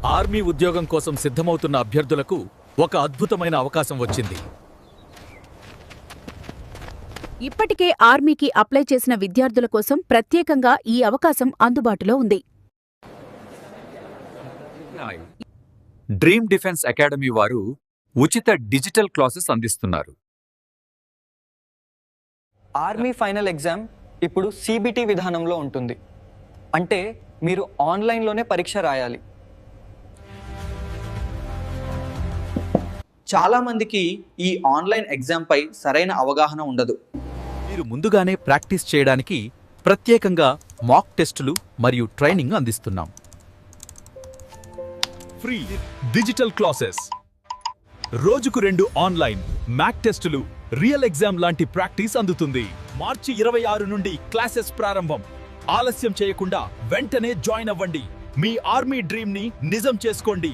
Army ఉద్యోగం కోసం సిద్ధమవుతున్న అభ్యర్థులకు ఒక అద్భుతమైన అవకాశం వచ్చింది. ఇప్పటికే ఆర్మీకి అప్లై చేసిన విద్యార్థుల కోసం ప్రత్యేకంగా ఈ అవకాశం అందుబాటులో ఉంది. డ్రీమ్ డిఫెన్స్ అకాడమీ వారు ఉచిత డిజిటల్ క్లాసెస్ అందిస్తున్నారు. ఆర్మీ ఫైనల్ ఎగ్జామ్ ఇప్పుడు సిబిటి విధానంలో ఉంటుంది. అంటే మీరు ఆన్లైన్లోనే పరీక్ష రాయాలి. చాలామందికి ఈ ఆన్లైన్ ఎగ్జామ్పై సరైన అవగాహన ఉండదు. మీరు ముందుగానే ప్రాక్టీస్ చేయడానికి ప్రత్యేకంగా మాక్ టెస్టులు మరియు ట్రైనింగ్ అందిస్తున్నాం. ఫ్రీ డిజిటల్ క్లాసెస్, రోజుకు 2 ఆన్లైన్ మ్యాక్ టెస్టులు, రియల్ ఎగ్జామ్ లాంటి ప్రాక్టీస్ అందుతుంది. మార్చి 26 నుండి క్లాసెస్ ప్రారంభం. ఆలస్యం చేయకుండా వెంటనే జాయిన్ అవ్వండి. మీ ఆర్మీ డ్రీమ్ ని నిజం చేసుకోండి.